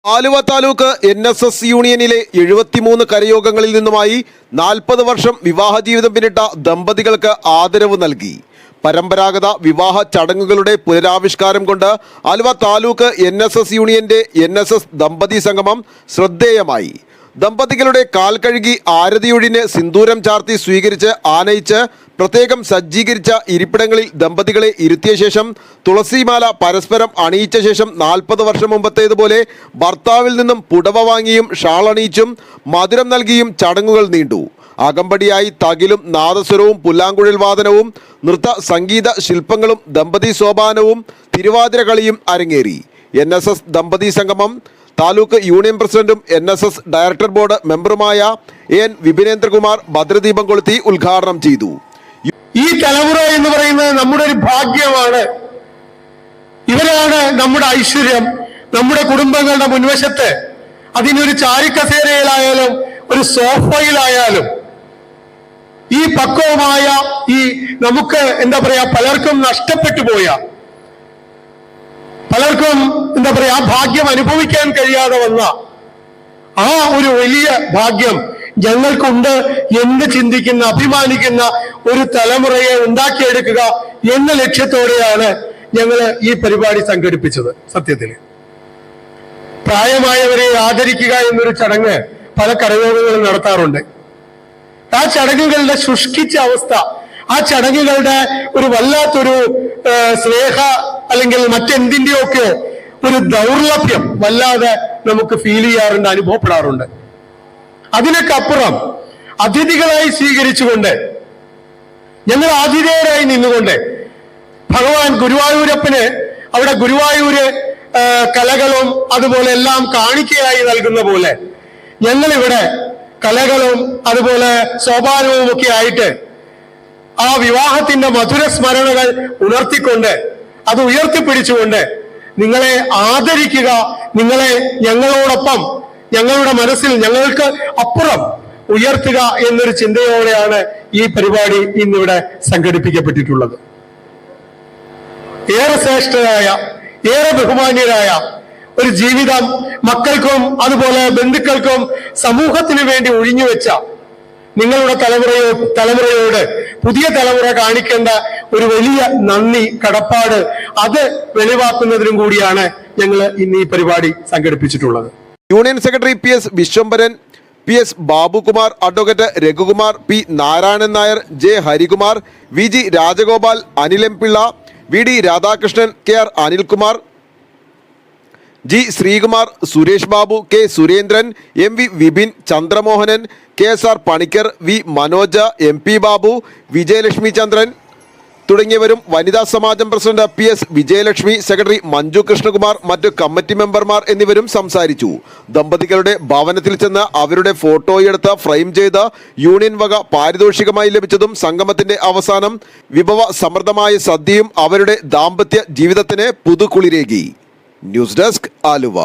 Aluva taluk NSS യൂണിയനിലെ 73 കരയോഗങ്ങളിൽ നിന്നുമായി 40 വർഷം വിവാഹ ജീവിതം പിന്നിട്ട ദമ്പതികൾക്ക് ആദരവ് നൽകി. പരമ്പരാഗത വിവാഹ ചടങ്ങുകളുടെ പുനരാവിഷ്കാരം കൊണ്ട് ആലുവ താലൂക്ക് NSS യൂണിയന്റെ NSS ദമ്പതി സംഗമം ശ്രദ്ധേയമായി. ദമ്പതികളുടെ കാൽ കഴുകി ആരതിയൊഴിന് സിന്ദൂരം ചാർത്തി സ്വീകരിച്ച് ആനയിച്ച് പ്രത്യേകം സജ്ജീകരിച്ച ഇരിപ്പിടങ്ങളിൽ ദമ്പതികളെ ഇരുത്തിയ ശേഷം തുളസിമാല പരസ്പരം അണിയിച്ച ശേഷം 40 വർഷം മുമ്പത്തേതുപോലെ ഭർത്താവിൽ നിന്നും പുടവ വാങ്ങിയും ഷാൾ അണിയിച്ചും മധുരം നൽകിയും ചടങ്ങുകൾ നീണ്ടു. അകമ്പടിയായി തകിലും നാദസ്വരവും പുല്ലാങ്കുഴൽ വാദനവും നൃത്ത സംഗീത ശില്പങ്ങളും ദമ്പതി സോപാനവും തിരുവാതിര കളിയും അരങ്ങേറി. NSS ദമ്പതി സംഗമം താലൂക്ക് യൂണിയൻ പ്രസിഡന്റും NSS director board മെമ്പറുമായ AN Vipinendrakumar ഭദ്രദീപം കൊളുത്തി ഉദ്ഘാടനം ചെയ്തു. ഈ തലമുറ എന്ന് പറയുന്നത് നമ്മുടെ ഒരു ഭാഗ്യമാണ്. ഇവരാണ് നമ്മുടെ ഐശ്വര്യം. നമ്മുടെ കുടുംബങ്ങളുടെ മുൻവശത്ത് അതിനൊരു ചാരിക്കസേരയിലായാലും ഒരു സോഫയിലായാലും ഈ പക്വമായ ഈ നമുക്ക് എന്താ പറയാ പലർക്കും നഷ്ടപ്പെട്ടു പോയ പലർക്കും എന്താ പറയാ ആ ഭാഗ്യം അനുഭവിക്കാൻ കഴിയാതെ വന്ന ആ ഒരു വലിയ ഭാഗ്യം ഞങ്ങൾക്കുണ്ട് എന്ന് ചിന്തിക്കുന്ന അഭിമാനിക്കുന്ന ഒരു തലമുറയെ ഉണ്ടാക്കിയെടുക്കുക എന്ന ലക്ഷ്യത്തോടെയാണ് ഞങ്ങൾ ഈ പരിപാടി സംഘടിപ്പിച്ചത്. സത്യത്തിൽ പ്രായമായവരെ ആദരിക്കുക എന്നൊരു ചടങ്ങ് പല കരയോഗങ്ങളും നടത്താറുണ്ട്. ആ ചടങ്ങുകളുടെ ശുഷ്കിച്ച അവസ്ഥ, ആ ചടങ്ങുകളുടെ ഒരു വല്ലാത്തൊരു സ്നേഹ അല്ലെങ്കിൽ മറ്റെന്തിന്റെയൊക്കെ ഒരു ദൗർലഭ്യം വല്ലാതെ നമുക്ക് ഫീൽ ചെയ്യാറുണ്ട്, അനുഭവപ്പെടാറുണ്ട്. അതിനൊക്കെ അപ്പുറം അതിഥികളായി സ്വീകരിച്ചുകൊണ്ട് ഞങ്ങൾ ആതിഥേയരായി നിന്നുകൊണ്ട് ഭഗവാൻ ഗുരുവായൂരപ്പന് അവിടെ ഗുരുവായൂര് കലകളും അതുപോലെ എല്ലാം കാണിക്കയായി നൽകുന്ന പോലെ ഞങ്ങളിവിടെ കലകളും അതുപോലെ സോപാനവും ഒക്കെ ആയിട്ട് ആ വിവാഹത്തിന്റെ മധുര സ്മരണകൾ ഉണർത്തിക്കൊണ്ട് അത് ഉയർത്തിപ്പിടിച്ചുകൊണ്ട് നിങ്ങളെ ആദരിക്കുക, നിങ്ങളെ ഞങ്ങളോടൊപ്പം ഞങ്ങളുടെ മനസ്സിൽ ഞങ്ങൾക്ക് അപ്പുറം ഉയർത്തുക എന്നൊരു ചിന്തയോടെയാണ് ഈ പരിപാടി ഇന്നിവിടെ സംഘടിപ്പിക്കപ്പെട്ടിട്ടുള്ളത്. ഏറെ ശ്രേഷ്ഠരായ ഏറെ ബഹുമാന്യരായ ഒരു ജീവിതം മക്കൾക്കും അതുപോലെ ബന്ധുക്കൾക്കും സമൂഹത്തിനു വേണ്ടി ഒഴിഞ്ഞുവെച്ച നിങ്ങളുടെ തലമുറയോട് പുതിയ തലമുറ കാണിക്കേണ്ട ഒരു വലിയ നന്ദി കടപ്പാട് അത് വെളിവാക്കുന്നതിനും കൂടിയാണ് ഞങ്ങൾ ഇന്ന് ഈ പരിപാടി സംഘടിപ്പിച്ചിട്ടുള്ളത്. Union secretary PS Viswambharan, PS Babukumar, advocate Raghukumar, P Narayanan Nair, J Harikumar, VG Rajagopal, Anil M Pillai, VD Radhakrishnan, KR Anilkumar, G Sreekumar, Suresh Babu, K Surendran, MV Vipin, Chandramohanan, KSR Panicker, V Manoja, MP Babu, Vijayalakshmi Chandran തുടങ്ങിയവരും വനിതാ സമാജം president PS Vijayalakshmi, secretary Manju Krishnakumar, മറ്റു കമ്മിറ്റി മെമ്പർമാർ എന്നിവരും സംസാരിച്ചു. ദമ്പതികളുടെ ഭവനത്തിൽ ചെന്ന് അവരുടെ ഫോട്ടോയെടുത്ത് ഫ്രെയിം ചെയ്ത് യൂണിയൻ വക പാരിതോഷികമായി ലഭിച്ചതും സംഗമത്തിന്റെ അവസാനം വിഭവ സമൃദ്ധമായ സദ്യയും അവരുടെ ദാമ്പത്യ ജീവിതത്തിന് പുതുകുളിരേകി. News desk Aluva.